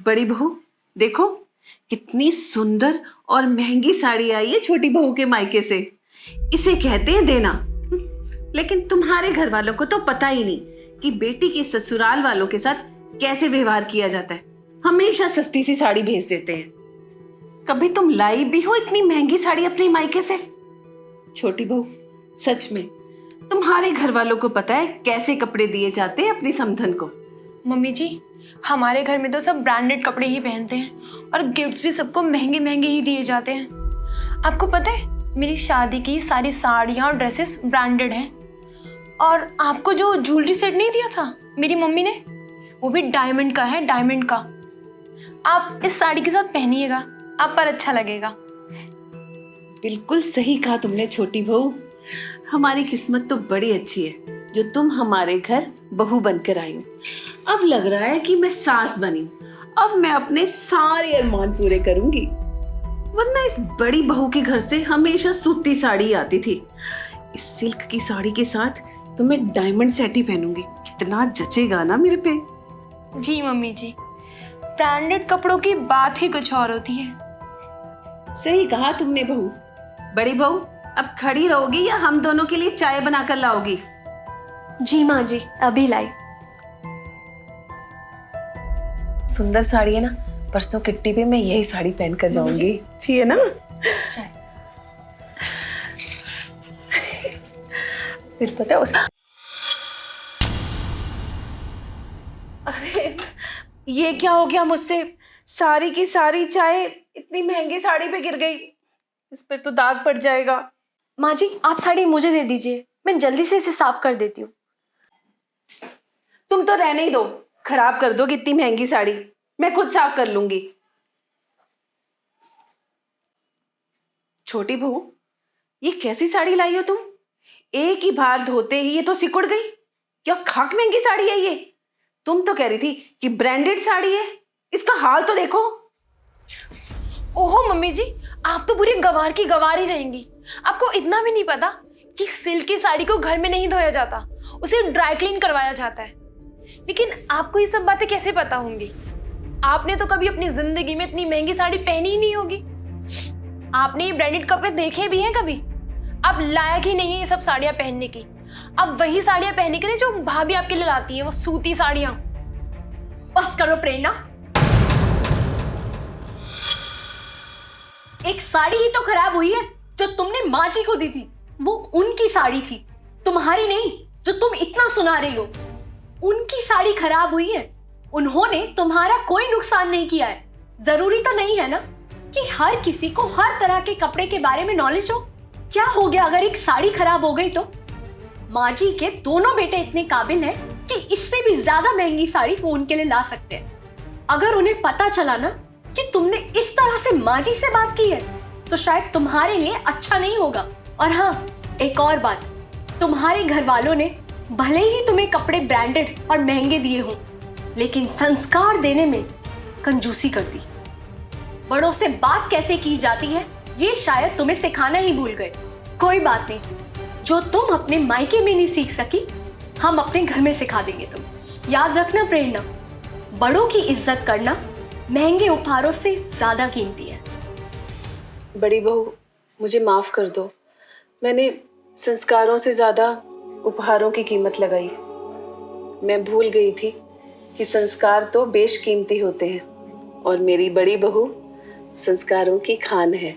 बड़ी बहू देखो, कितनी सुंदर और महंगी साड़ी आई है छोटी बहू के मायके से। इसे कहते हैं देना। लेकिन तुम्हारे घर वालों को तो पता ही नहीं कि बेटी के ससुराल वालों के साथ कैसे व्यवहार किया जाता है। हमेशा सस्ती सी साड़ी भेज देते हैं। कभी तुम लाई भी हो इतनी महंगी साड़ी अपने मायके से? छोटी बहू, सच में तुम्हारे घर वालों को पता है कैसे कपड़े दिए जाते हैं अपनी समधन को? मम्मी जी, हमारे घर में तो सब ब्रांडेड कपड़े ही पहनते हैं और गिफ्ट्स भी सबको महंगे महंगे ही दिए जाते हैं। आपको पता है, मेरी शादी की सारी साड़ियाँ और ड्रेसेस ब्रांडेड हैं। और आपको जो ज्वेलरी सेट नहीं दिया था मेरी मम्मी ने, वो भी डायमंड का है, डायमंड का। आप इस साड़ी के साथ पहनिएगा, आप पर अच्छा लगेगा। बिल्कुल सही कहा तुमने छोटी बहू। हमारी किस्मत तो बड़ी अच्छी है जो तुम हमारे घर बहू बनकर आई हो। अब लग रहा है कि मैं सास बनी हूँ। अब मैं अपने सारे अरमान पूरे करूंगी। वरना इस बड़ी बहू के घर से हमेशा सूती साड़ी आती थी। इस सिल्क की साड़ी के साथ तो मैं डायमंड सेट ही पहनूंगी। कितना जचेगा ना मेरे पे। जी मम्मी जी, ब्रांडेड कपड़ों की बात ही कुछ और होती है। सही कहा तुमने बहू। बड़ी बहू, अब खड़ी रहोगी या हम दोनों के लिए चाय बनाकर लाओगी? जी माँ जी, अभी लाई। सुंदर साड़ी है ना, परसों किट्टी पे मैं यही साड़ी पहन कर जाऊंगी। अच्छी है ना? चाय। फिर पता है उस अरे ये क्या हो गया मुझसे? सारी की सारी चाय इतनी महंगी साड़ी पे गिर गई। इस पर तो दाग पड़ जाएगा। माँ जी, आप साड़ी मुझे दे दीजिए, मैं जल्दी से इसे साफ कर देती हूँ। तुम तो रहने ही दो, खराब कर दोगे इतनी महंगी साड़ी। मैं खुद साफ कर लूंगी। छोटी बहू, ये कैसी साड़ी लाई हो तुम? एक ही बार धोते ही ये तो सिकुड़ गई। क्या खाक महंगी साड़ी है ये? तुम तो कह रही थी कि ब्रांडेड साड़ी है। इसका हाल तो देखो। ओहो मम्मी जी, आप तो पूरी गंवार की गंवार ही रहेंगी। आपको इतना भी नहीं पता कि सिल्क की साड़ी को घर में नहीं धोया जाता, उसे ड्राई क्लीन करवाया जाता है। लेकिन आपको ये सब बातें कैसे पता होंगी? आपने तो कभी अपनी जिंदगी में इतनी महंगी साड़ी पहनी ही नहीं होगी। आपने ये ब्रांडेड कपड़े देखे भी हैं कभी? आप लायक ही नहीं है ये सब साड़ियां पहनने की। आप वही साड़ियां पहने के लिए जो भाभी आपके लिए लाती है, वो सूती साड़ियां। बस करो प्रेरणा, एक साड़ी ही तो खराब हुई है जो तुमने माँ जी को दी थी। वो उनकी साड़ी थी, तुम्हारी नहीं, जो तुम इतना सुना रही हो। उनकी साड़ी खराब हुई है, उन्होंने तुम्हारा कोई नुकसान नहीं किया है। जरूरी तो नहीं है ना कि हर किसी को हर तरह के कपड़े के बारे में नॉलेज हो। क्या हो गया अगर एक साड़ी खराब हो गई तो? माँ जी के दोनों बेटे इतने काबिल हैं कि इससे भी ज्यादा महंगी साड़ी वो उनके लिए ला सकते हैं। अगर उन्हें पता चला ना कि तुमने इस तरह से माँ जी से बात की है तो शायद तुम्हारे लिए अच्छा नहीं होगा। और हाँ, एक और बात, तुम्हारे घर वालों ने भले ही तुम्हें कपड़े ब्रांडेड और महंगे दिए हों, लेकिन संस्कार देने में कंजूसी कर दी। बड़ों से बात कैसे की जाती है ये शायद तुम्हें सिखाना ही भूल गए। कोई बात नहीं, जो तुम अपने मायके में नहीं सीख सकी, हम अपने घर में सिखा देंगे तुम्हें। याद रखना प्रेरणा, बड़ों की इज्जत करना महंगे उपहारों से ज्यादा कीमती है। बड़ी बहू, मुझे माफ कर दो। मैंने संस्कारों से ज्यादा उपहारों की कीमत लगाई। मैं भूल गई थी कि संस्कार तो बेशकीमती होते हैं और मेरी बड़ी बहू संस्कारों की खान है।